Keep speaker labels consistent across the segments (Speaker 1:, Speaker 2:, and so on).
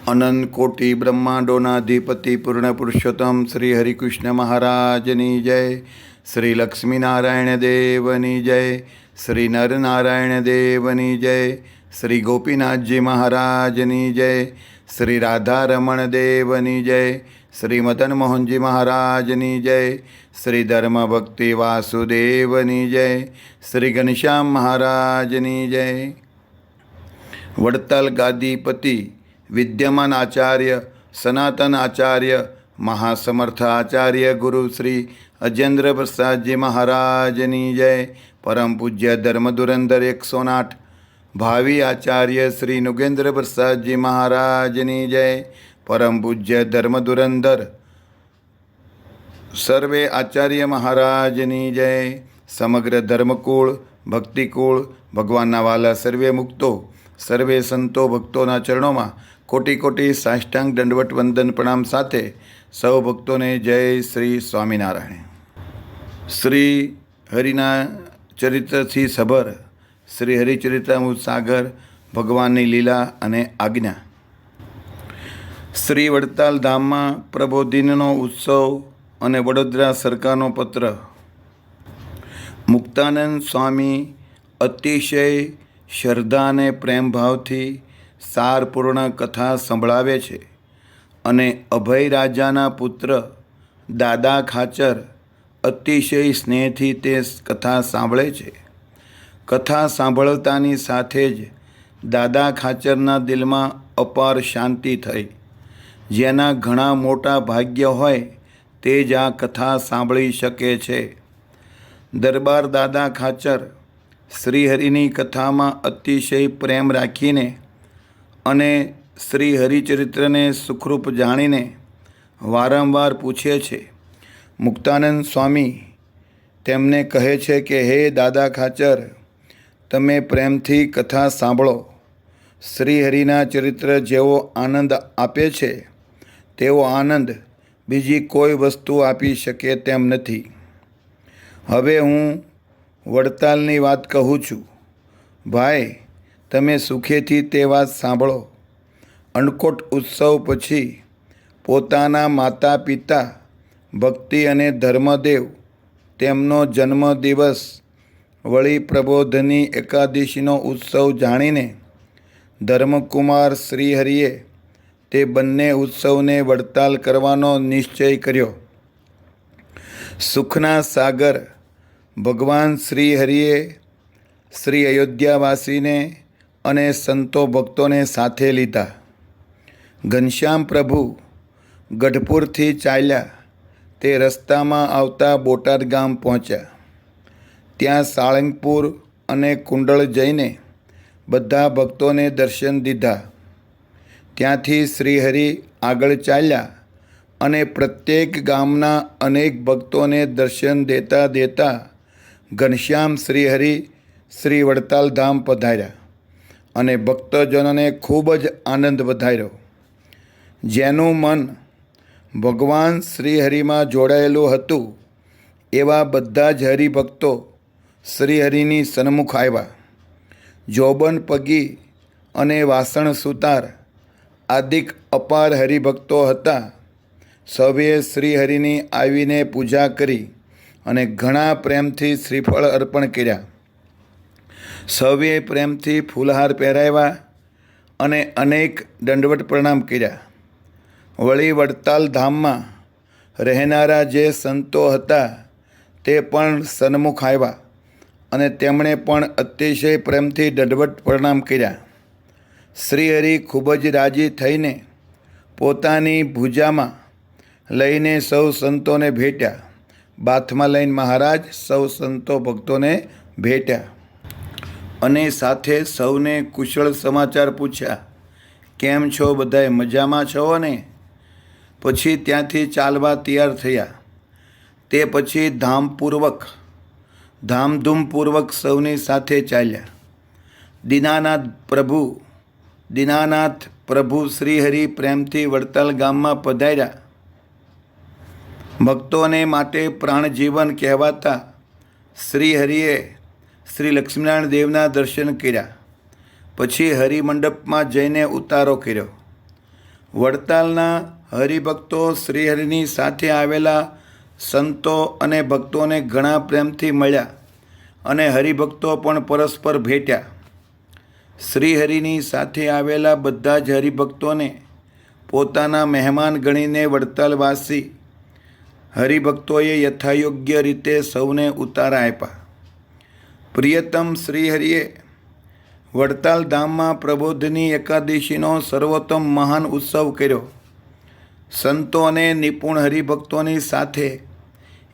Speaker 1: અનંત કોટી બ્રહ્માંડોનાધિપતિ પૂર્ણ પુરુષોત્તમ શ્રી હરિકૃષ્ણ મહારાજની જય, શ્રી લક્ષ્મીનારાયણ દેવની જય, શ્રી નરનારાયણ દેવની જય, શ્રી ગોપીનાથજી મહારાજની જય, શ્રી રાધારમણ દેવની જય, શ્રી મદન મોહનજી મહારાજની જય, શ્રી ધર્મ ભક્તિ વાસુદેવની જય, શ્રી ઘનશ્યામ મહારાજની જય. વડતાલ ગાદીપતિ વિદ્યમાન આચાર્ય સનાતન આચાર્ય મહાસમર્થ આચાર્ય ગુરુ શ્રી અજેન્દ્ર પ્રસાદજી મહારાજની જય. પરમ પૂજ્ય ધર્મધુરંધર 108 ભાવિ આચાર્ય શ્રી નુગેન્દ્ર પ્રસાદજી મહારાજની જય. પરમ પૂજ્ય ધર્મધુરંધર સર્વે આચાર્ય મહારાજની જય. સમગ્ર ધર્મકુળ ભક્તિકુળ ભગવાનના વાલા સર્વે મુક્તો સર્વે સંતો ભક્તોના ચરણોમાં કોટી કોટી સાષ્ટાંગ દંડવટ વંદન પ્રણામ સાથે સૌ ભક્તોને જય શ્રી સ્વામિનારાયણ. શ્રી હરિના ચરિત્રથી સભર શ્રી હરિચરિત્રામૃત સાગર ભગવાનની લીલા અને આજ્ઞા. શ્રી વડતાલ ધામમાં પ્રબોધિનનો ઉત્સવ અને વડોદરા સરકારનો પત્ર. મુક્તાનંદ સ્વામી અતિશય શ્રદ્ધા અને પ્રેમભાવથી સારપૂર્ણ કથા સંભળાવે છે અને અભય રાજાના પુત્ર દાદા ખાચર અતિશય સ્નેહથી તે કથા સાંભળે છે. કથા સાંભળતાની સાથે જ દાદા ખાચરના દિલમાં અપાર શાંતિ થઈ. જેના ઘણા મોટા ભાગ્ય હોય તે જ આ કથા સાંભળી શકે છે. દરબાર દાદા ખાચર શ્રીહરિની કથામાં અતિશય પ્રેમ રાખીને અને શ્રી હરિચરિત્રને સુખરૂપ જાણીને વારંવાર પૂછે છે. મુક્તાનંદ સ્વામી તેમને કહે છે કે હે દાદા ખાચર, તમે પ્રેમથી કથા સાંભળો. શ્રીહરિના ચરિત્ર જેવો આનંદ આપે છે તેવો આનંદ બીજી કોઈ વસ્તુ આપી શકે તેમ નથી. હવે હું વડતાલની વાત કહું છું. ભાઈ, તમે સુખેથી તે વાત સાંભળો. અન્નકોટ ઉત્સવ પછી પોતાના માતા પિતા ભક્તિ અને ધર્મદેવ તેમનો જન્મદિવસ વળી પ્રબોધની એકાદશીનો ઉત્સવ જાણીને ધર્મકુમાર શ્રીહરિએ તે બંને ઉત્સવને વડતાલ કરવાનો નિશ્ચય કર્યો. સુખના સાગર ભગવાન શ્રીહરિએ શ્રી અયોધ્યાવાસીને અને સંતો ભક્તોને સાથે લીધા. ઘનશ્યામ પ્રભુ ગઢપુરથી ચાલ્યા તે રસ્તામાં આવતા બોટાદ ગામ પહોંચ્યા. ત્યાં સાળંગપુર અને કુંડળ જઈને બધા ભક્તોને દર્શન દીધા. ત્યાંથી શ્રીહરિ આગળ ચાલ્યા અને પ્રત્યેક ગામના અનેક ભક્તોને દર્શન દેતા દેતા ઘનશ્યામ શ્રીહરિ શ્રી વડતાલ ધામ પધાર્યા અને ભક્તજનોને ખૂબ જ આનંદ વધાર્યો. જેનું મન ભગવાન શ્રીહરિમાં જોડાયેલું હતું એવા બધા જ હરિભક્તો શ્રીહરિની સન્મુખ આવ્યા. જોબન પગી અને વાસણ સુતાર આદિક અપાર હરિભક્તો હતા. સૌએ શ્રીહરિની આવીને પૂજા કરી અને ઘણા પ્રેમથી શ્રીફળ અર્પણ કર્યા. સૌએ પ્રેમથી ફૂલહાર પહેરાવ્યા અને અનેક દંડવટ પ્રણામ કર્યા. વળી વડતાલ ધામમાં રહેનારા જે સંતો હતા તે પણ સન્મુખ આવ્યા અને તેમણે પણ અતિશય પ્રેમથી દંડવટ પ્રણામ કર્યા. શ્રીહરિ ખૂબ જ રાજી થઈને પોતાની ભુજામાં લઈને સૌ સંતોને ભેટ્યા. બાથમાં લઈને મહારાજ સૌ સંતો ભક્તોને ભેટ્યા અને સાથે સૌને કુશળ સમાચાર પૂછ્યા. કેમ છો બધાએ, મજામાં છો ને? પછી ત્યાંથી ચાલવા તૈયાર થયા. તે પછી ધામધૂમપૂર્વક સૌની સાથે ચાલ્યા. દીનાનાથ પ્રભુ શ્રીહરિ પ્રેમથી વડતાલ ગામમાં પધાર્યા. ભક્તોને માટે પ્રાણજીવન કહેવાતા શ્રીહરિએ શ્રી લક્ષ્મીનારાયણ દેવના દર્શન કર્યા. પછી હરિમંડપમાં જઈને ઉતારો કર્યો વડતાલના હરિભક્તો શ્રીહરિની સાથે આવેલા સંતો અને ભક્તોને ઘણા પ્રેમથી મળ્યા અને હરિભક્તો પણ પરસ્પર ભેટ્યા. શ્રીહરિની સાથે આવેલા બધા જ હરિભક્તોને પોતાના મહેમાન ગણીને વડતાલવાસી હરિભક્તોએ યથાયોગ્ય રીતે સૌને ઉતારા આપ્યા. પ્રિયતમ શ્રીહરિએ વડતાલ ધામમાં પ્રબોધની એકાદશીનો સર્વોત્તમ મહાન ઉત્સવ કર્યો. સંતો અને નિપુણ હરિભક્તોની સાથે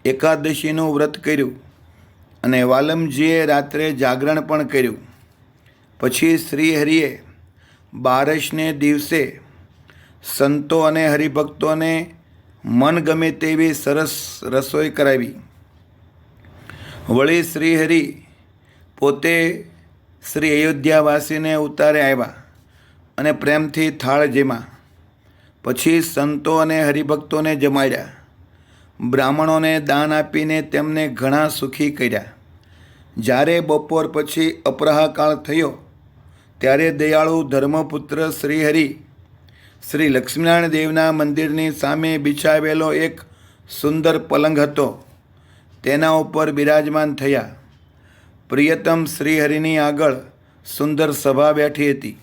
Speaker 1: એકાદશીનું વ્રત કર્યું અને વાલમજીએ રાત્રે જાગરણ પણ કર્યું. પછી શ્રીહરિએ બારસને દિવસે સંતો અને હરિભક્તોને મન ગમે તેવી સરસ રસોઈ કરાવી. વળી શ્રીહરિ પોતે શ્રી અયોધ્યાવાસીને ઉતારે આવ્યા અને પ્રેમથી થાળ જેમાં. પછી સંતો અને હરિભક્તોને જમાડ્યા. બ્રાહ્મણોને દાન આપીને તેમને ઘણા સુખી કર્યા. જ્યારે બપોર પછી અપરાહકાળ થયો ત્યારે દયાળુ ધર્મપુત્ર શ્રીહરિ શ્રી લક્ષ્મીનારાયણ દેવના મંદિરની સામે બિછાવેલો એક સુંદર પલંગ હતો તેના ઉપર બિરાજમાન થયા. પ્રિયતમ શ્રીહરિની આગળ સુંદર સભા બેઠી હતી.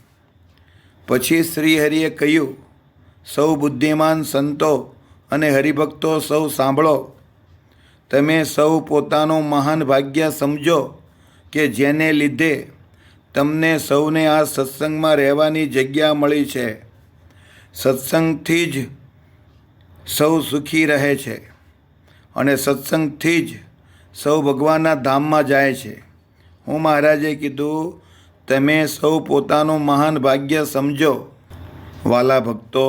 Speaker 1: પછી શ્રીહરિએ કહ્યું, સૌ બુદ્ધિમાન સંતો અને હરિભક્તો સૌ સાંભળો. તમે સૌ પોતાનું મહાન ભાગ્ય સમજો કે જેને લીધે તમને સૌને આ સત્સંગમાં રહેવાની જગ્યા મળી છે. સત્સંગથી જ સૌ સુખી રહે છે અને સત્સંગથી જ સૌ ભગવાનના ધામમાં જાય છે. હું મહારાજે કીધું, તમે સૌ પોતાનું મહાન ભાગ્ય સમજો. વાલા ભક્તો,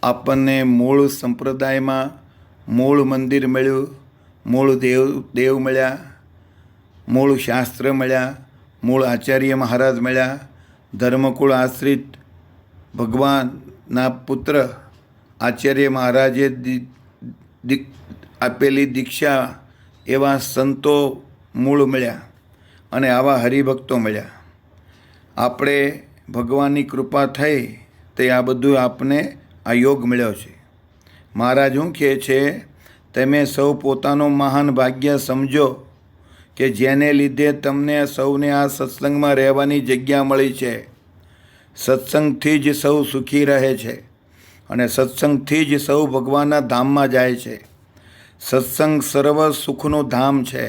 Speaker 1: આપણને મૂળ સંપ્રદાયમાં મૂળ મંદિર મળ્યું, મૂળ દેવ મળ્યા, મૂળ શાસ્ત્ર મળ્યા, મૂળ આચાર્ય મહારાજ મળ્યા, ધર્મકુળ આશ્રિત ભગવાનના પુત્ર આચાર્ય મહારાજે આપેલી દીક્ષા એવા સંતો મૂળ મળ્યા અને આવા હરિભક્તો મળ્યા. આપણે ભગવાનની કૃપા થઈ તે આ બધું આપને આ યોગ મળ્યો છે. મહારાજ શું કહે છે, તમે સૌ પોતાનું મહાન ભાગ્ય સમજો કે જેને લીધે તમને સૌને આ સત્સંગમાં રહેવાની જગ્યા મળી છે. સત્સંગથી જ સૌ સુખી રહે છે અને સત્સંગથી જ સૌ ભગવાનના ધામમાં જાય છે. સત્સંગ સર્વ સુખનું ધામ છે.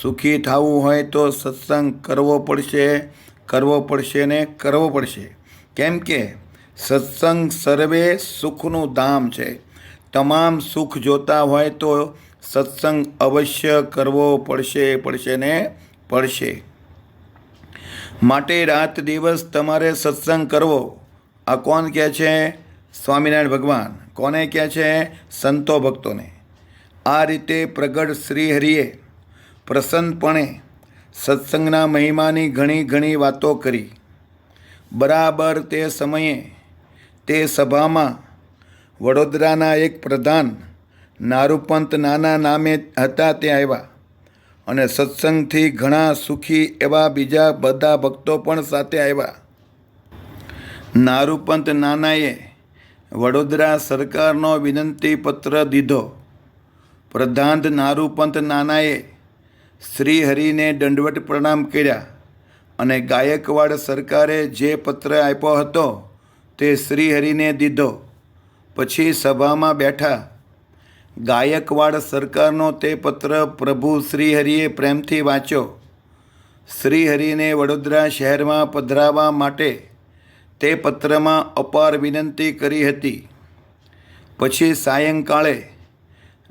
Speaker 1: સુખી થવું હોય તો સત્સંગ કરવો પડશે ને કરવો પડશે. કેમ કે સત્સંગ સર્વે સુખનું ધામ છે. તમામ સુખ જોતા હોય તો સત્સંગ અવશ્ય કરવો પડશે ને પડશે. માટે રાત દિવસ તમારે સત્સંગ કરવો. આ કોણ કહે છે? સ્વામિનારાયણ ભગવાન. કોને કહે છે? સંતો ભક્તોને. આ રીતે પ્રગટ શ્રીહરિએ પ્રસન્નપણે સત્સંગના મહિમાની ઘણી વાતો કરી. બરાબર તે સમયે તે સભામાં વડોદરાના એક પ્રધાન નારૂપંત નાના નામે હતા તે આવ્યા અને સત્સંગથી ઘણા સુખી એવા બીજા બધા ભક્તો પણ સાથે આવ્યા. નારૂપંત નાનાએ વડોદરા સરકારનો વિનંતી પત્ર દીધો. પ્રધાન નારૂપંત નાનાએ શ્રીહરિને દંડવત પ્રણામ કર્યા અને ગાયકવાડ સરકારે જે પત્ર આપ્યો હતો તે શ્રીહરિને દીધો. પછી સભામાં બેઠા. ગાયકવાડ સરકારનો તે પત્ર પ્રભુ શ્રીહરિએ પ્રેમથી વાંચ્યો. શ્રીહરિને વડોદરા શહેરમાં પધરાવવા માટે તે પત્રમાં અપાર વિનંતી કરી હતી. પછી સાયંકાળે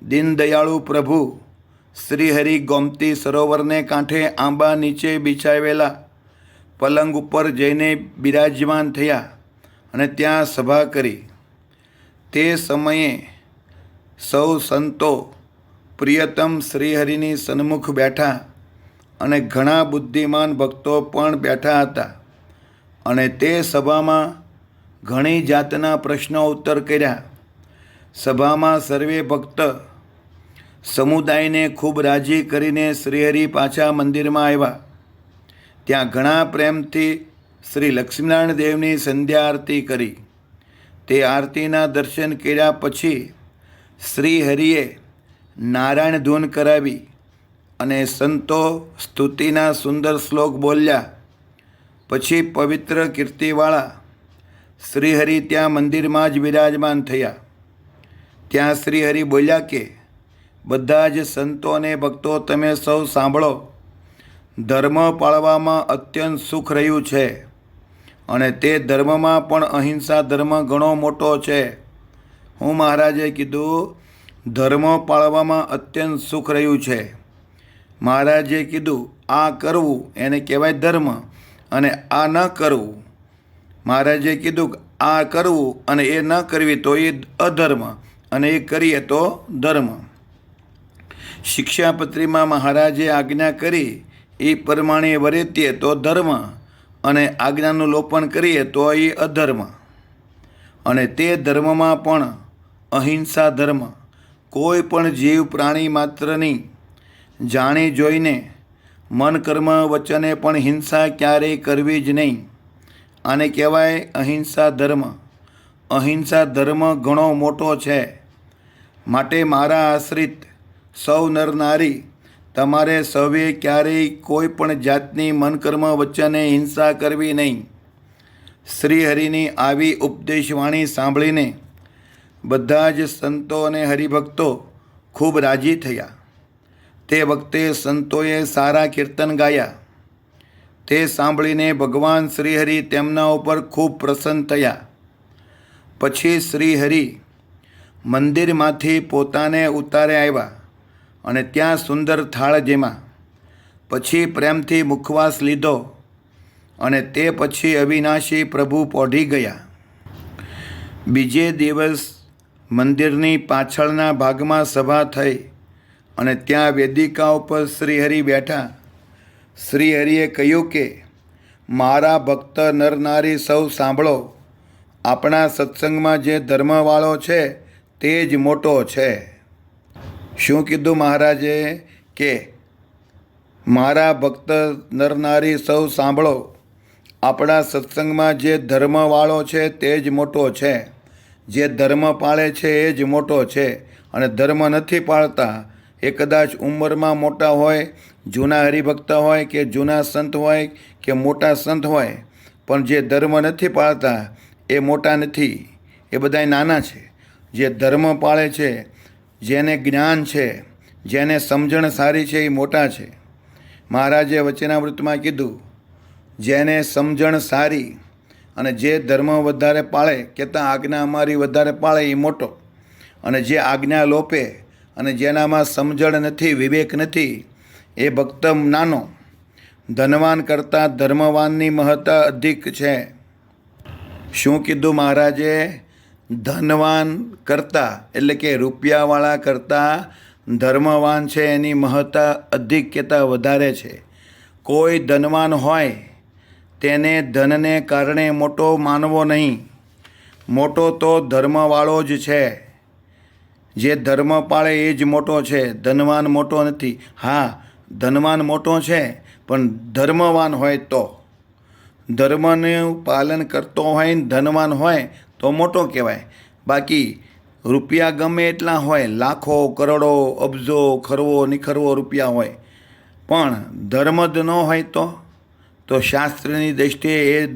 Speaker 1: દીનદયાળુ પ્રભુ શ્રીહરિ ગોમતી સરોવરને કાંઠે આંબા નીચે બિછાવેલા પલંગ ઉપર જઈને બિરાજમાન થયા અને ત્યાં સભા કરી. તે સમયે સૌ સંતો પ્રિયતમ શ્રીહરિની સન્મુખ બેઠા અને ઘણા બુદ્ધિમાન ભક્તો પણ બેઠા હતા અને તે સભામાં ઘણી જાતના પ્રશ્નો ઉત્તર કર્યા. સભામાં સર્વે ભક્ત સમુદાયને ખૂબ રાજી કરીને શ્રીહરિ પાછા મંદિરમાં આવ્યા. ત્યાં ઘણા પ્રેમથી શ્રી લક્ષ્મીનારાયણ દેવની સંધ્યા આરતી કરી. તે આરતીના દર્શન કર્યા પછી શ્રી હરિએ નારાયણ ધૂન કરાવી અને સંતો સ્તુતિના સુંદર શ્લોક બોલ્યા. પછી પવિત્ર કીર્તિવાળા શ્રીહરિ ત્યાં મંદિરમાં જ બિરાજમાન થયા. ત્યાં શ્રીહરિ બોલ્યા કે બધા જ સંતો અને ભક્તો તમે સૌ સાંભળો. ધર્મ પાળવામાં અત્યંત સુખ રહ્યું છે અને તે ધર્મમાં પણ અહિંસા ધર્મ ઘણો મોટો છે. હું મહારાજે કીધું ધર્મ પાળવામાં અત્યંત સુખ રહ્યું છે. મહારાજે કીધું આ કરવું એને કહેવાય ધર્મ અને આ ન કરવું. મહારાજે કીધું આ કરવું અને એ ન કરવી તો એ અધર્મ અને એ કરીએ તો ધર્મ. શિક્ષાપત્રીમાં મહારાજે આજ્ઞા કરી એ પ્રમાણે વર્તીએ તો ધર્મ અને આજ્ઞાનું લોપન કરીએ તો એ અધર્મ. અને તે ધર્મમાં પણ અહિંસા ધર્મ. કોઈ પણ જીવ પ્રાણી માત્રની જાણી જોઈને મન કર્મ વચને પણ હિંસા ક્યારેય કરવી જ નહીં. આને કહેવાય અહિંસા ધર્મ. અહિંસા ધર્મ ઘણો મોટો છે. માટે મારા આશ્રિત સૌ નર નારી તમારે સૌએ ક્યારેય કોઈ પણ જાતની મન કર્મ વચને હિંસા કરવી નહીં. શ્રીહરિની આવી ઉપદેશવાણી સાંભળીને બધા જ સંતો અને હરિભક્તો ખૂબ રાજી થયા. તે વખતે સંતોએ સારા કીર્તન ગાયા. તે સાંભળીને ભગવાન શ્રીહરિ તેમના ઉપર ખૂબ પ્રસન્ન થયા. પછી શ્રીહરિ મંદિરમાંથી પોતાને ઉતારે આવ્યા અને ત્યાં સુંદર થાળ જેમાં. પછી પ્રેમથી મુખવાસ લીધો અને તે પછી અવિનાશી પ્રભુ પોઢી ગયા. બીજે દિવસ મંદિરની પાછળના ભાગમાં સભા થઈ અને ત્યાં વેદિકા ઉપર શ્રીહરિ બેઠા. શ્રીહરિએ કહ્યું કે મારા ભક્ત નર નારી સૌ સાંભળો. આપણા સત્સંગમાં જે ધર્મવાળો છે તે જ મોટો છે. શું કીધું મહારાજે કે મારા ભક્ત નર નારી સૌ સાંભળો. આપણા સત્સંગમાં જે ધર્મવાળો છે તે જ મોટો છે. જે ધર્મ પાળે છે એ જ મોટો છે. અને ધર્મ નથી પાળતા એ કદાચ ઉંમરમાં મોટા હોય, જૂના હરિભક્ત હોય કે જૂના સંત હોય કે મોટા સંત હોય, પણ જે ધર્મ નથી પાળતા એ મોટા નથી, એ બધાય નાના છે. જે ધર્મ પાળે છે, જેને જ્ઞાન છે, જેને સમજણ સારી છે એ મોટા છે. મહારાજે વચનામૃતમાં કીધું જેને સમજણ સારી અને જે ધર્મ વધારે પાળે, કહેતા આજ્ઞા અમારી વધારે પાળે એ મોટો. અને જે આજ્ઞા લોપે અને જેનામાં સમજણ નથી, વિવેક નથી, એ ભક્ત નાનો. ધનવાન કરતાં ધર્મવાનની મહત્તા અધિક છે. શું કીધું મહારાજે? ધનવાન કરતાં એટલે કે રૂપિયાવાળા કરતાં ધર્મવાન છે એની મહત્તા અધિક કહેતા વધારે છે. કોઈ ધનવાન હોય તેને ધનને કારણે મોટો માનવો નહીં. મોટો તો ધર્મવાળો જ છે. જે ધર્મ પાળે એ જ મોટો છે, ધનવાન મોટો નથી. હા, ધનવાન મોટો છે પણ ધર્મવાન હોય તો. ધર્મનું પાલન કરતો હોય ને ધનવાન હોય તો મોટો કહેવાય. બાકી રૂપિયા ગમે એટલા હોય, લાખો કરોડો અબજો ખરવો નિખરવો રૂપિયા હોય, પણ ધર્મ જ ન હોય તો શાસ્ત્રની દૃષ્ટિએ એ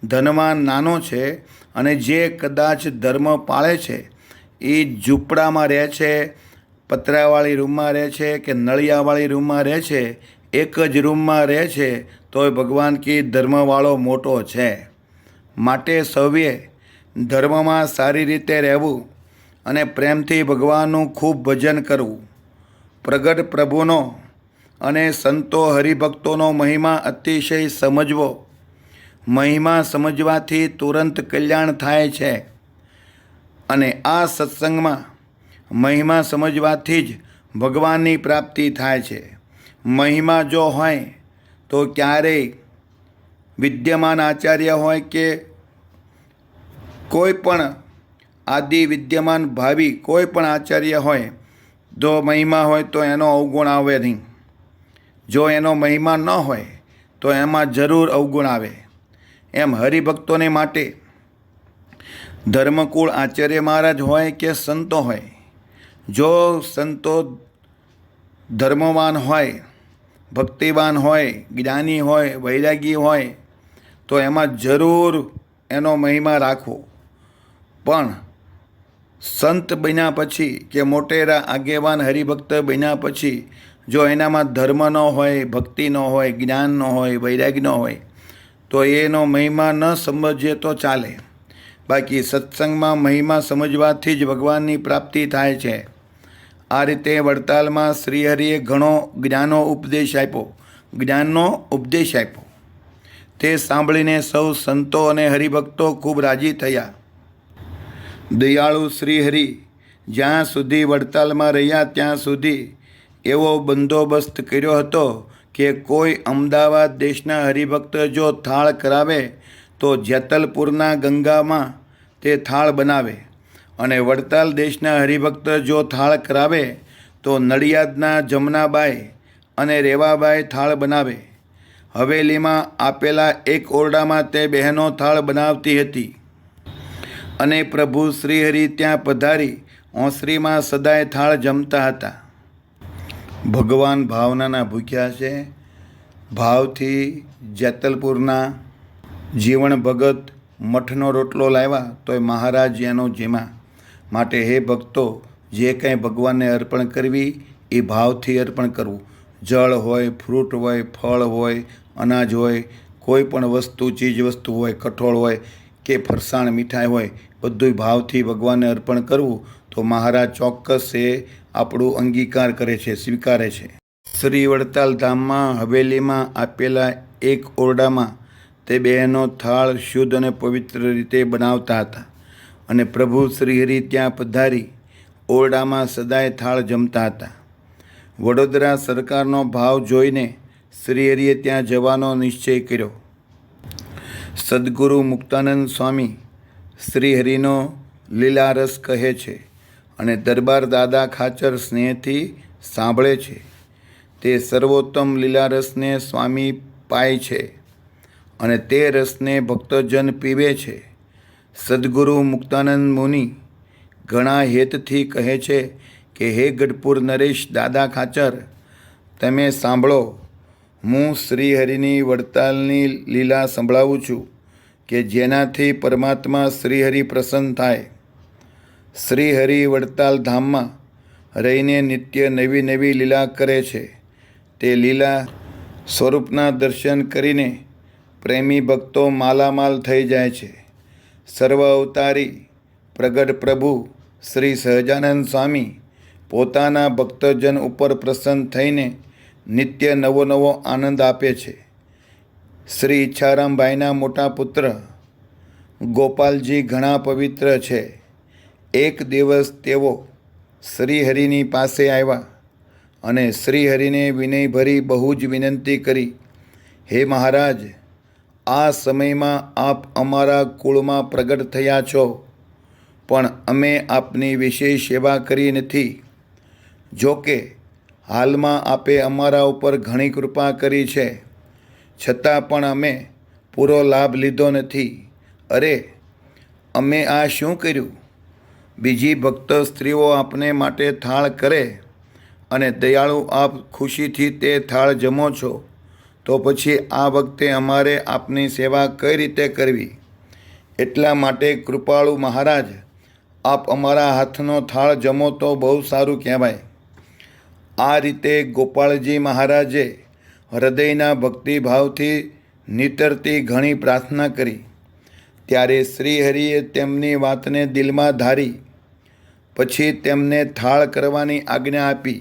Speaker 1: ધનવાન નાનો છે. અને જે કદાચ ધર્મ પાળે છે એ ઝૂંપડામાં રહે છે, પતરાવાળી રૂમમાં રહે છે કે નળિયાવાળી રૂમમાં રહે છે, એક જ રૂમમાં રહે છે, તોય ભગવાન કી ધર્મવાળો મોટો છે. માટે સૌએ ધર્મમાં સારી રીતે રહેવું અને પ્રેમથી ભગવાનનું ખૂબ ભજન કરવું. પ્રગટ પ્રભુનો અને સંતો હરિભક્તોનો મહિમા અતિશય સમજવો. મહિમા સમજવાથી તુરંત કલ્યાણ થાય છે. અને આ સત્સંગમાં મહિમા સમજવાથી જ ભગવાનની પ્રાપ્તિ થાય છે. મહિમા જો હોય તો ક્યારેય વિદ્યમાન આચાર્ય હોય કે કોઈ પણ આદિ વિદ્યમાન ભાવિ કોઈ પણ આચાર્ય હોય, જો મહિમા હોય તો એનો અવગુણ આવે નહીં. જો એનો મહિમા ન હોય તો એમાં જરૂર અવગુણ આવે. એમ હરિભક્તોને માટે ધર્મકુળ આચાર્ય મહારાજ હોય કે સંતો હોય, જો સંતો ધર્મવાન હોય, ભક્તિવાન હોય, જ્ઞાની હોય, વૈરાગી હોય તો એમાં જરૂર એનો મહિમા રાખવો. પણ સંત બન્યા પછી કે મોટેરા આગેવાન હરિભક્ત બન્યા પછી જો એનામાં ધર્મ ન હોય, ભક્તિ ન હોય, જ્ઞાન ન હોય, વૈરાગ્ય ન હોય તો એનો મહિમા ન સમજીએ તો ચાલે. બાકી સત્સંગમાં મહિમા સમજવાથી જ ભગવાનની પ્રાપ્તિ થાય છે. આ રીતે વડતાલમાં શ્રીહરિએ ઘણો જ્ઞાનનો ઉપદેશ આપ્યો. તે સાંભળીને સૌ સંતો અને હરિભક્તો ખૂબ રાજી થયા. દયાળુ શ્રીહરિ જ્યાં સુધી વડતાલમાં રહ્યા ત્યાં સુધી એવો બંદોબસ્ત કર્યો હતો કે કોઈ અમદાવાદ દેશના હરિભક્ત જો થાળ કરાવે તો જેતલપુરના ગંગામાં તે થાળ બનાવે, અને વડતાલ દેશના હરિભક્ત જો થાળ કરાવે તો નડિયાદના જમનાબાઈ અને રેવાબાઈ થાળ બનાવે. હવેલીમાં આપેલા એક ઓરડામાં તે બહેનો થાળ બનાવતી હતી અને પ્રભુ શ્રીહરિ ત્યાં પધારી ઓસરીમાં સદાય થાળ જમતા હતા. ભગવાન ભાવનાના ભૂખ્યા છે. ભાવથી જેતલપુરના જીવણ ભગત મઠનો રોટલો લાવ્યા તોય મહારાજ એનો જીમા. માટે હે ભક્તો, જે કંઈ ભગવાનને અર્પણ કરવી એ ભાવથી અર્પણ કરવું. જળ હોય, ફ્રૂટ હોય, ફળ હોય, અનાજ હોય, કોઈ પણ વસ્તુ, ચીજ વસ્તુ હોય, કઠોળ હોય કે ફરસાણ મીઠાઈ હોય, બધું ભાવથી ભગવાનને અર્પણ કરવું તો મહારાજ ચોક્કસ એ આપણું અંગીકાર કરે છે, સ્વીકારે છે. શ્રી વડતાલ ધામમાં હવેલીમાં આપેલા એક ઓરડામાં તે બહેનો થાળ શુદ્ધ અને પવિત્ર રીતે બનાવતા હતા અને પ્રભુ શ્રીહરિ ત્યાં પધારી ઓરડામાં સદાય થાળ જમતા હતા. વડોદરા સરકારનો ભાવ જોઈને શ્રીહરિએ ત્યાં જવાનો નિશ્ચય કર્યો. સદગુરુ મુક્તાનંદ સ્વામી શ્રીહરિનો લીલારસ કહે છે અને દરબાર દાદા ખાચર સ્નેહથી સાંભળે છે. તે સર્વોત્તમ લીલારસને સ્વામી પાય છે અને તે રસને ભક્તજન પીવે છે. સદગુરુ મુક્તાનંદ મુનિ ઘણા હેતથી કહે છે કે હે ગઢપુર નરેશ દાદા ખાચર, તમે સાંભળો, હું શ્રીહરિની વડતાલની લીલા સંભળાવું છું કે જેનાથી પરમાત્મા શ્રીહરિ પ્રસન્ન થાય. શ્રીહરિ વડતાલ ધામમાં રહીને નિત્ય નવી નવી લીલા કરે છે. તે લીલા સ્વરૂપના દર્શન કરીને પ્રેમી ભક્તો માલામાલ થઈ જાય છે. સર્વ અવતારી પ્રગટ પ્રભુ શ્રી સહજાનંદ સ્વામી પોતાના ભક્તજન ઉપર પ્રસન્ન થઈને નિત્ય નવો નવો આનંદ આપે છે. શ્રી ઈચ્છારામભાઈના મોટા પુત્ર ગોપાલજી ઘણા પવિત્ર છે. એક દિવસ તેઓ શ્રીહરિની પાસે આવ્યા અને શ્રીહરિને વિનયભરી બહુ જ વિનંતી કરી, હે મહારાજ, આ સમયમાં આપ અમારા કુળમાં પ્રગટ થયા છો, પણ અમે આપની વિશેષ સેવા કરી નથી. જોકે હાલમાં આપે અમારા ઉપર ઘણી કૃપા કરી છે, છતાં પણ અમે પૂરો લાભ લીધો નથી. અરે, અમે આ શું કર્યું? બીજી ભક્ત સ્ત્રીઓ આપને માટે થાળ કરે અને દયાળુ આપ ખુશીથી તે થાળ જમો છો, તો પછી આ વખતે અમારે આપની સેવા કઈ રીતે કરવી? એટલા માટે કૃપાળુ મહારાજ, આપ અમારા હાથનો થાળ જમો તો બહુ સારું કહેવાય. આ રીતે ગોપાળજી મહારાજે હૃદયના ભક્તિભાવથી નીતરતી ઘણી પ્રાર્થના કરી. ત્યારે શ્રીહરિએ તેમની વાતને દિલમાં ધારી. પછી તેમને થાળ કરવાની આજ્ઞા આપી.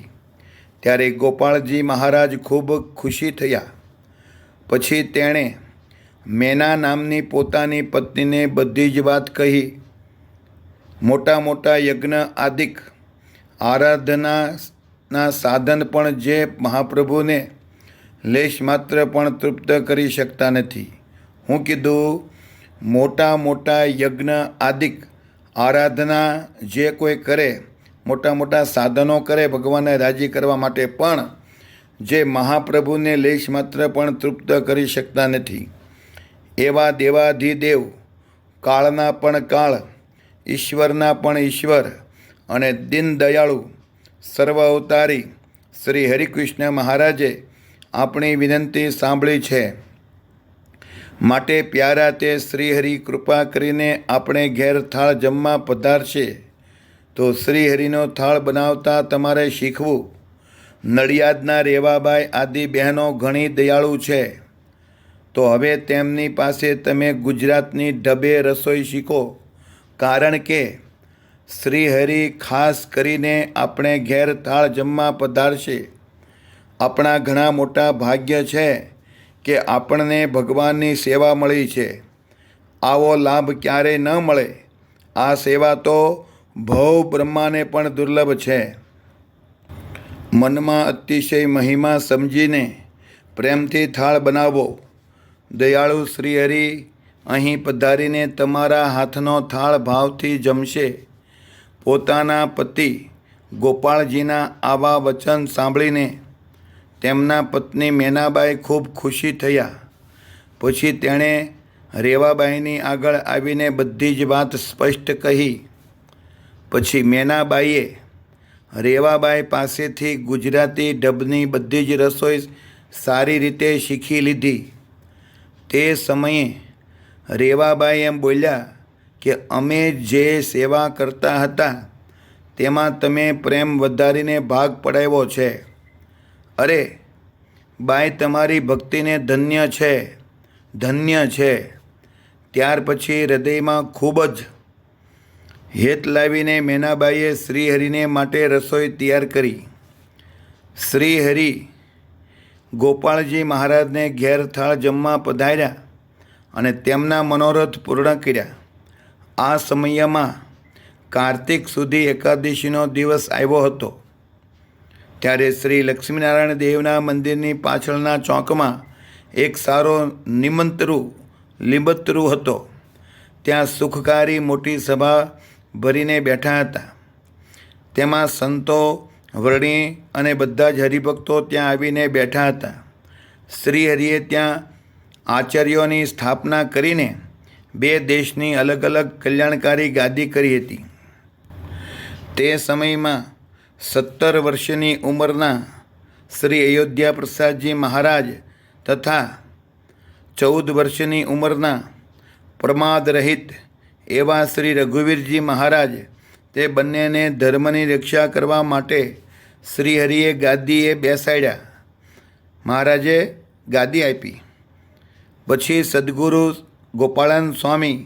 Speaker 1: ત્યારે ગોપાળજી મહારાજ ખૂબ ખુશી થયા. પછી તેણે મેના નામની પોતાની પત્નીને બધી જ વાત કહી. મોટા મોટા યજ્ઞ આદિક આરાધનાના સાધન પણ જે મહાપ્રભુને લેશ માત્ર પણ તૃપ્ત કરી શકતા નથી. હું કીધું, મોટા મોટા યજ્ઞ આદિક આરાધના જે કોઈ કરે, મોટા મોટા સાધનો કરે ભગવાનને રાજી કરવા માટે, પણ જે મહાપ્રભુને લેશ માત્ર પણ તૃપ્ત કરી શકતા નથી, એવા દેવાધિદેવ કાળના પણ કાળ, ઈશ્વરના પણ ઈશ્વર અને દીનદયાળુ સર્વ અવતારી શ્રી હરિકૃષ્ણ મહારાજે આપણી વિનંતી સાંભળી છે. માટે પ્યારા તે શ્રીહરિ કૃપા કરીને આપણે ઘેર થાળ જમવા પધારશે. તો શ્રીહરિનો થાળ બનાવતા તમારે શીખવું. નડિયાદના રેવાબાઈ આદિ બહેનો ઘણી દયાળુ છે. તો હવે તેમની પાસે તમે ગુજરાતની ઢબે રસોઈ શીખો. કારણ કે શ્રીહરિ ખાસ કરીને આપણે ઘેર થાળ જમવા પધારશે. આપણા ઘણા મોટા ભાગ્ય છે કે આપણને ભગવાનની સેવા મળી છે. આવો લાભ ક્યારેય ન મળે. આ સેવા તો ભવ બ્રહ્માને પણ દુર્લભ છે. મનમાં અતિશય મહિમા સમજીને પ્રેમથી થાળ બનાવો. દયાળુ શ્રીહરિ અહીં પધારીને તમારા હાથનો થાળ ભાવથી જમશે. પોતાના પતિ ગોપાળજીના આવા વચન સાંભળીને તેમના પત્ની મેનાબાઈ ખૂબ ખુશી થયા. પછી તેણે રેવાબાઈની આગળ આવીને બધી જ વાત સ્પષ્ટ કહી. પછી મેનાબાઈએ રેવાબાઈ પાસેથી ગુજરાતી ઢબની બધી જ રસોઈ સારી રીતે શીખી લીધી. તે સમયે રેવાબાઈ એમ બોલ્યા કે અમે જે સેવા કરતા હતા તેમાં તમે પ્રેમ વધારીને ભાગ પડાવ્યો છે. અરે બાઈ, તમારી ભક્તિને ધન્ય છે, ધન્ય છે. ત્યાર પછી હૃદયમાં ખૂબ જ હેત લાવીને મેનાબાઈએ શ્રીહરિને માટે રસોઈ તૈયાર કરી. શ્રીહરિ ગોપાળજી મહારાજને ઘેર થાળ જમવા પધાર્યા અને તેમના મનોરથ પૂર્ણ કર્યા. આ સમયમાં કાર્તિક સુધી એકાદશીનો દિવસ આવ્યો હતો. ત્યારે શ્રી લક્ષ્મીનારાયણ દેવના મંદિરની પાછળના ચોકમાં એક સારો લીંબતરુ હતો. ત્યાં સુખકારી મોટી સભા ભરીને બેઠા હતા. તેમાં સંતો, વર્ણી અને બધા જ હરિભક્તો ત્યાં આવીને બેઠા હતા. શ્રીહરિએ ત્યાં આચાર્યોની સ્થાપના કરીને 2 દેશની અલગ અલગ કલ્યાણકારી ગાદી કરી હતી. તે સમયમાં 17 વર્ષની ઉંમરના શ્રી અયોધ્યા પ્રસાદજી મહારાજ તથા 14 વર્ષની ઉંમરના પ્રમાદ રહિત એવા શ્રી રઘુવીરજી મહારાજ, તે બંનેને ધર્મની રક્ષા કરવા માટે શ્રીહરિએ ગાદીએ બેસાડ્યા. મહારાજે ગાદી આપી. પછી સદગુરુ ગોપાળાનંદ સ્વામી,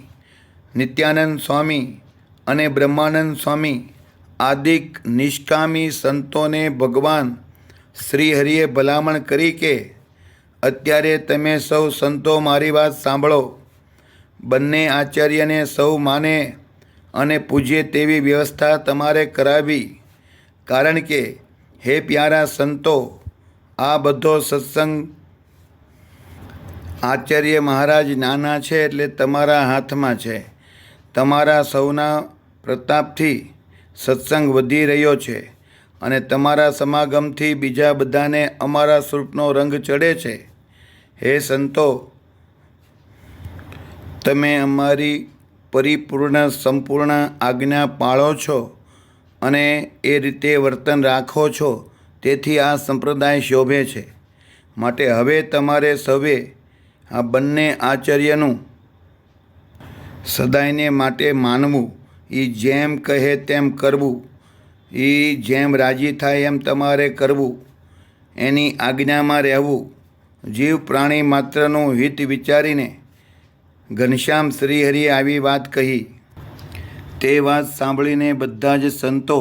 Speaker 1: નિત્યાનંદ સ્વામી અને બ્રહ્માનંદ સ્વામી આદિક નિષ્કામી સંતોને ભગવાન શ્રીહરિએ ભલામણ કરી કે અત્યારે તમે સૌ સંતો મારી વાત સાંભળો. બંને આચાર્યને સૌ માને અને પૂજ્ય તેવી વ્યવસ્થા તમારે કરાવી. કારણ કે હે પ્યારા સંતો, આ બધો સત્સંગ આચાર્ય મહારાજ નાના છે એટલે તમારા હાથમાં છે. તમારા સૌના પ્રતાપથી સત્સંગ વધી રહ્યો છે અને તમારા સમાગમથી બીજા બધાને અમારા સ્વરૂપનો રંગ ચડે છે. હે સંતો, તમે અમારી પરિપૂર્ણ સંપૂર્ણ આજ્ઞા પાળો છો અને એ રીતે વર્તન રાખો છો. તેથી આ સંપ્રદાય શોભે છે. માટે હવે તમારે સૌએ આ બંને આચાર્યનું સદાયને માટે માનવું. એ જેમ કહે તેમ કરવું. એ જેમ રાજી થાય એમ તમારે કરવું. એની આજ્ઞામાં રહેવું. જીવ પ્રાણી માત્રનું હિત વિચારીને ઘનશ્યામ શ્રીહરિએ આવી વાત કહી. તે વાત સાંભળીને બધા જ સંતો,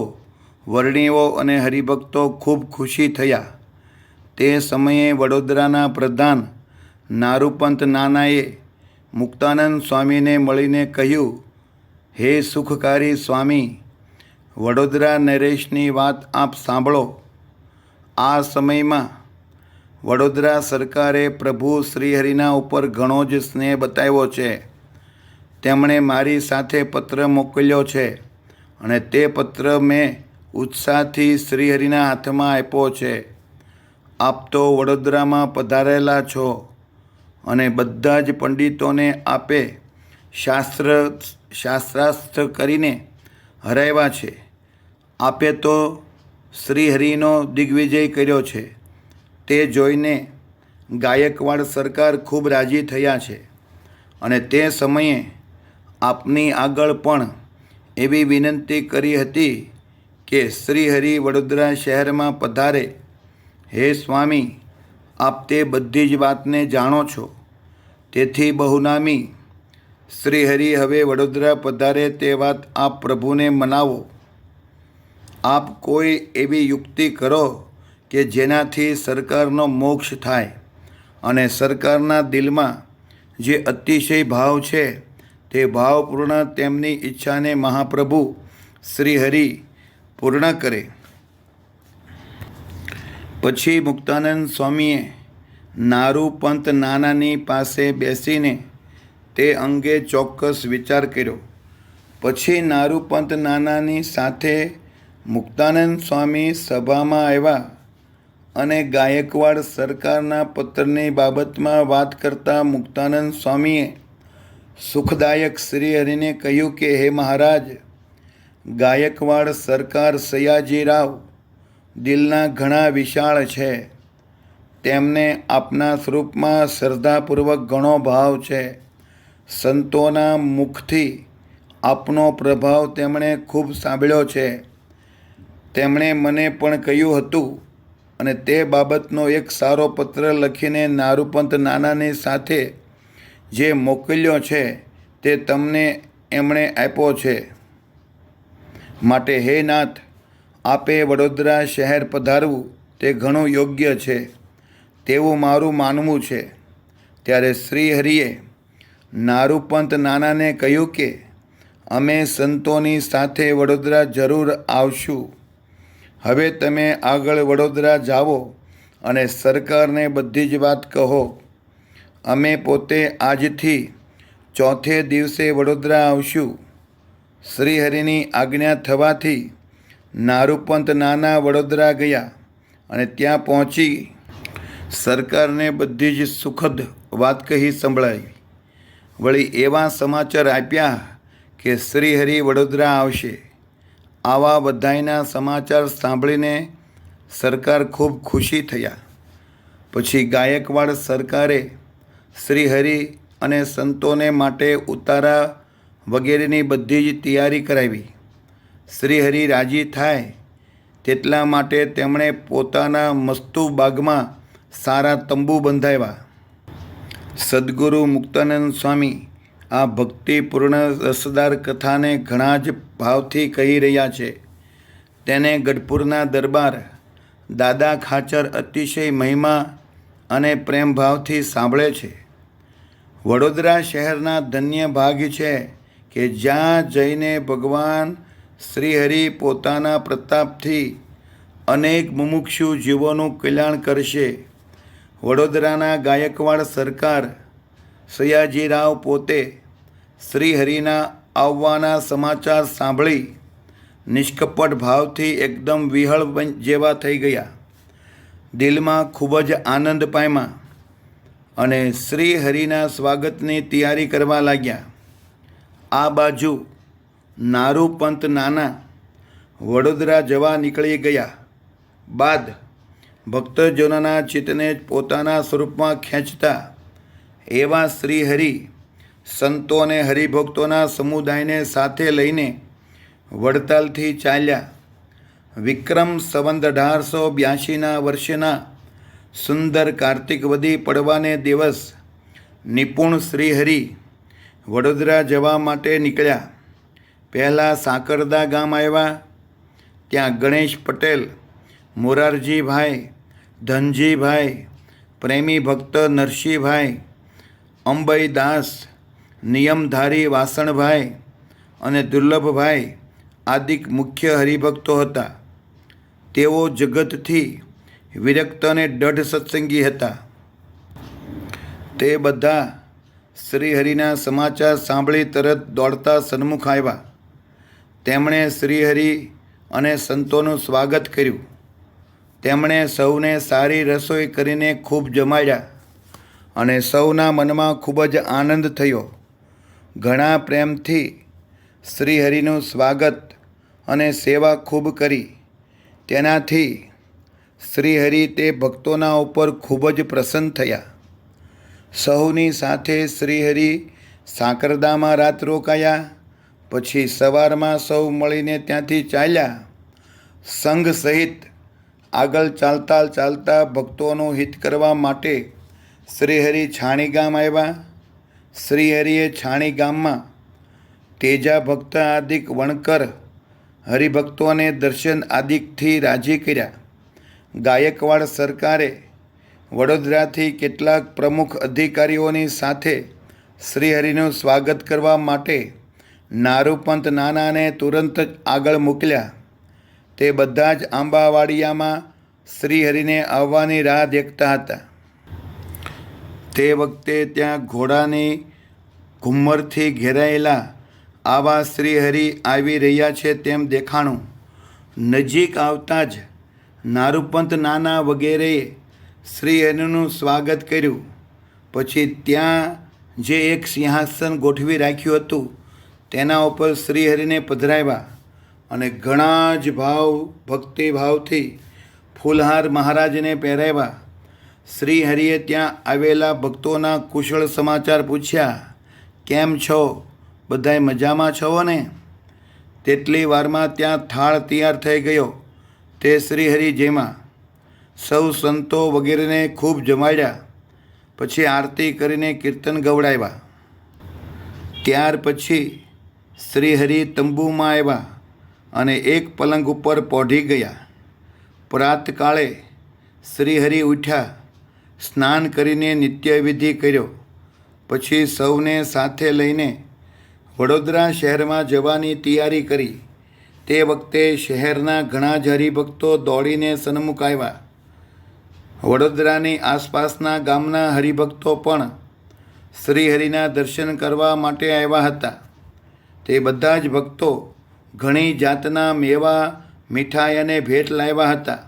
Speaker 1: વર્ણીઓ અને હરિભક્તો ખૂબ ખુશી થયા. તે સમયે વડોદરાના પ્રધાન નારૂપંત નાનાએ મુક્તાનંદ સ્વામીને મળીને કહ્યું, હે સુખકારી સ્વામી, વડોદરા નરેશની વાત આપ સાંભળો. આ સમયમાં વડોદરા સરકારે પ્રભુ શ્રીહરિના ઉપર ઘણો જ સ્નેહ બતાવ્યો છે. તેમણે મારી સાથે પત્ર મોકલ્યો છે અને તે પત્ર મેં ઉત્સાહથી શ્રીહરિના હાથમાં આપ્યો છે. આપ તો વડોદરામાં પધારેલા છો અને બધા જ પંડિતોને આપે શાસ્ત્રાસ્ત્ર કરીને હરાવ્યા છે. આપે તો શ્રીહરિનો દિગ્વિજય કર્યો છે. તે જોઈને ગાયકવાડ સરકાર ખૂબ રાજી થયા છે અને તે સમયે આપની આગળ પણ એવી વિનંતી કરી હતી કે શ્રીહરિ વડોદરા શહેરમાં પધારે. હે સ્વામી, આપ તે બધી જ વાતને જાણો છો, તેથી બહુનામી શ્રીહરિ હવે વડોદરા પધારે તે વાત આપ પ્રભુને મનાવો. આપ કોઈ એવી યુક્તિ કરો કે જેનાથી સરકારનો મોક્ષ થાય અને સરકારના દિલમાં જે અતિશય ભાવ છે તે ભાવપૂર્ણ તેમની ઈચ્છાને મહાપ્રભુ શ્રીહરિ પૂર્ણ કરે. પછી મુક્તાનંદ સ્વામીએ નારૂપંત નાનાની પાસે બેસીને તે અંગે ચોક્કસ વિચાર કર્યો. પછી નારૂપંત નાનાની સાથે મુક્તાનંદ સ્વામી સભામાં આવ્યા અને ગાયકવાડ સરકારના પત્રની બાબતમાં વાત કરતા મુક્તાનંદ સ્વામીએ સુખદાયક શ્રીહરિને કહ્યું કે હે મહારાજ, ગાયકવાડ સરકાર સયાજીરાવ દિલના ઘણા વિશાળ છે. તેમને આપના સ્વરૂપમાં શ્રદ્ધાપૂર્વક ઘણો ભાવ છે. સંતોના મુખથી આપનો પ્રભાવ તેમણે ખૂબ સાંભળ્યો છે. તેમણે મને પણ કહ્યું હતું અને તે બાબતનો એક સારો પત્ર લખીને નારૂપંત નાનાની સાથે જે મોકલ્યો છે તે તમને એમણે આપ્યો છે. માટે હે નાથ, આપે વડોદરા શહેર પધારવું તે ઘણું યોગ્ય છે તેવું મારું માનવું છે. ત્યારે શ્રીહરિએ નારૂપંત નાનાને કહ્યું કે અમે સંતોની સાથે વડોદરા જરૂર આવશું. હવે તમે આગળ વડોદરા જાઓ અને સરકારને બધી જ વાત કહો. અમે પોતે આજથી ચોથે દિવસે વડોદરા આવશું. શ્રીહરિની આજ્ઞા થવાથી નારૂપંત નાના વડોદરા ગયા અને ત્યાં પહોંચી સરકારને બધી જ સુખદ વાત કહી સંભળાવી. વળી એવા સમાચાર આપ્યા કે શ્રીહરિ વડોદરા આવશે. આવા બધાયના સમાચાર સાંભળીને સરકાર ખૂબ ખુશી થયા. પછી ગાયકવાડ સરકારે શ્રીહરિ અને સંતોને માટે ઉતારા વગેરેની બધી જ તૈયારી કરાવી. શ્રીહરિ રાજી થાય તેટલા માટે તેમણે પોતાના મસ્તુ બાગમાં સારા તંબુ બંધાવ્યા. સદ્ગુરુ મુક્તાનંદ સ્વામી આ ભક્તિપૂર્ણ રસદાર કથાને ઘણા જ ભાવથી કહી રહ્યા છે. તેને ગઢપુરના દરબાર દાદા ખાચર અતિશય મહિમા અને પ્રેમભાવથી સાંભળે છે. વડોદરા શહેરના ધન્ય ભાગ છે કે જ્યાં જઈને ભગવાન શ્રીહરિ પોતાના પ્રતાપથી અનેક મુમુક્ષુ જીવોનું કલ્યાણ કરશે. વડોદરાના ગાયકવાડ સરકાર સયાજીરાવ પોતે શ્રીહરિના આવવાના સમાચાર સાંભળી નિષ્કપટ ભાવથી એકદમ વિહળ જેવા થઈ ગયા. દિલમાં ખૂબ જ આનંદ પામ્યા અને શ્રીહરિના સ્વાગતની તૈયારી કરવા લાગ્યા. આ બાજુ નારૂપંત નાના વડોદરા જવા નીકળી ગયા બાદ ભક્તજનોના ચિત્તને પોતાના સ્વરૂપમાં ખેંચતા એવા શ્રીહરિ સંતો અને હરિભક્તોના સમુદાયને સાથે લઈને વડતાલથી ચાલ્યા. વિક્રમ સંવત 1882ના વર્ષના સુંદર કાર્તિક વદી પડવાને દિવસ નિપુણ શ્રીહરિ વડોદરા જવા માટે નીકળ્યા. પહેલાં સાકરદા ગામ આવ્યા. ત્યાં ગણેશ પટેલ, મોરારજીભાઈ, ધનજીભાઈ, પ્રેમી ભક્ત નરસિંહભાઈ, અંબઈદાસ, નિયમધારી વાસણભાઈ અને દુર્લભભાઈ આદિક મુખ્ય હરિભક્તો હતા. તેઓ જગતથી વિરક્ત અને દઢ સત્સંગી હતા. તે બધા શ્રીહરિના સમાચાર સાંભળી તરત દોડતા સન્મુખ આવ્યા. તેમણે શ્રીહરિ અને સંતોનું સ્વાગત કર્યું. તેમણે સૌને સારી રસોઈ કરીને ખૂબ જમાડ્યા અને સૌના મનમાં ખૂબ જ આનંદ થયો. ઘણા પ્રેમથી શ્રીહરિનું સ્વાગત અને સેવા ખૂબ કરી. તેનાથી શ્રીહરિ તે ભક્તોના ઉપર ખૂબ જ પ્રસન્ન થયા. સહુની સાથે શ્રીહરિ સાકરદામાં રાત રોકાયા. પછી સવારમાં સૌ મળીને ત્યાંથી ચાલ્યા. સંઘ સહિત આગળ ચાલતા ચાલતા ભક્તોનું હિત કરવા માટે શ્રીહરિ છાણી ગામ આવ્યા. શ્રીહરિએ છાણી ગામમાં તેજા ભક્ત આદિક વણકર હરિભક્તોને દર્શન આદિકથી રાજી કર્યા. ગાયકવાડ સરકારે વડોદરાથી કેટલાક પ્રમુખ અધિકારીઓની સાથે શ્રીહરિનું સ્વાગત કરવા માટે નારૂપંત નાનાને તુરંત જ આગળ મોકલ્યા. તે બધા જ આંબાવાડિયામાં શ્રીહરિને આવવાની રાહ દેખતા હતા. તે વખતે ત્યાં ઘોડાની ઘુમ્મરથી ઘેરાયેલા આવા શ્રીહરિ આવી રહ્યા છે તેમ દેખાણું. નજીક આવતા જ નારૂપંત નાના વગેરેએ શ્રીહરિનું સ્વાગત કર્યું. પછી ત્યાં જે એક સિંહાસન ગોઠવી રાખ્યું હતું તેના ઉપર શ્રીહરિને પધરાવ્યા અને ઘણા જ ભક્તિભાવથી ફૂલહાર મહારાજને પહેરાવ્યા. શ્રીહરિએ ત્યાં આવેલા ભક્તોના કુશળ સમાચાર પૂછ્યા. કેમ છો? બધાય મજામાં છો ને? તેટલી વારમાં ત્યાં થાળ તૈયાર થઈ ગયો. તે શ્રીહરિ જેમાં સૌ સંતો વગેરેને ખૂબ જમાડ્યા. પછી આરતી કરીને કીર્તન ગવડાવ્યા. ત્યાર પછી શ્રીહરિ તંબુમાં આવ્યા અને એક પલંગ ઉપર પોઢી ગયા. પ્રાતકાળે શ્રીહરિ ઉઠ્યા, સ્નાન કરીને નિત્યવિધિ કર્યો. પછી સૌને સાથે લઈને વડોદરા શહેરમાં જવાની તૈયારી કરી. તે વખતે શહેરના ઘણા જ હરિભક્તો દોડીને સન્મુખ આવ્યા. વડોદરાની આસપાસના ગામના હરિભક્તો પણ શ્રીહરિના દર્શન કરવા માટે આવ્યા હતા. તે બધા જ ભક્તો ઘણી જાતના મેવા, મીઠાઈ અને ભેટ લાવ્યા હતા.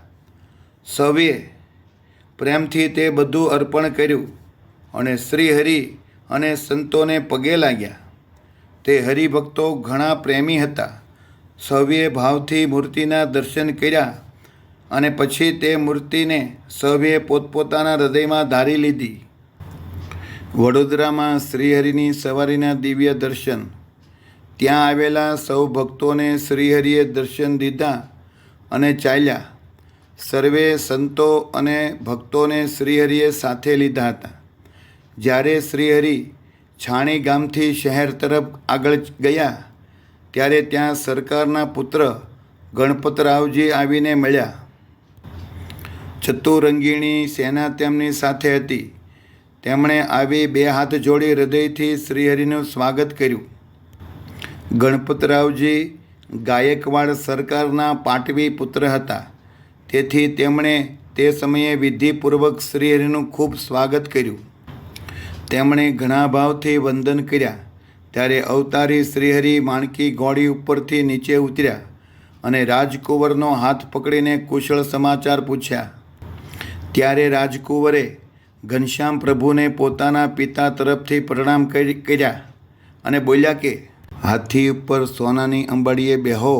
Speaker 1: સૌએ પ્રેમથી તે બધું અર્પણ કર્યું અને શ્રીહરિ અને સંતોને પગે લાગ્યા. તે હરિભક્તો ઘણા પ્રેમી હતા. સૌએ ભાવથી મૂર્તિના દર્શન કર્યા અને પછી તે મૂર્તિને સૌએ પોતપોતાના હૃદયમાં ધારી લીધી. વડોદરામાં શ્રીહરિની સવારીના દિવ્ય દર્શન. ત્યાં આવેલા સૌ ભક્તોને શ્રીહરિએ દર્શન દીધા અને ચાલ્યા. સર્વે સંતો અને ભક્તોને શ્રીહરિએ સાથે લીધા હતા. જ્યારે શ્રીહરિ છાણી ગામથી શહેર તરફ આગળ ગયા ત્યારે ત્યાં સરકારના પુત્ર ગણપતરાવજી આવીને મળ્યા. ચતુરંગીણી સેના તેમની સાથે હતી. તેમણે આવી બે હાથ જોડી હૃદયથી શ્રીહરિનું સ્વાગત કર્યું. ગણપતરાવજી ગાયકવાડ સરકારના પાટવી પુત્ર હતા. તેથી તેમણે તે સમયે વિધિપૂર્વક શ્રીહરિનું ખૂબ સ્વાગત કર્યું. તેમણે ઘણા ભાવથી વંદન કર્યા. ત્યારે અવતારી શ્રીહરિ માણકી ઘોડી ઉપરથી નીચે ઉતર્યા અને રાજકુંવરનો હાથ પકડીને કુશળ સમાચાર પૂછ્યા. ત્યારે રાજકુંવરે ઘનશ્યામ પ્રભુને પોતાના પિતા તરફથી પ્રણામ કર્યા અને બોલ્યા કે હાથી ઉપર સોનાની અંબાડીએ બેહો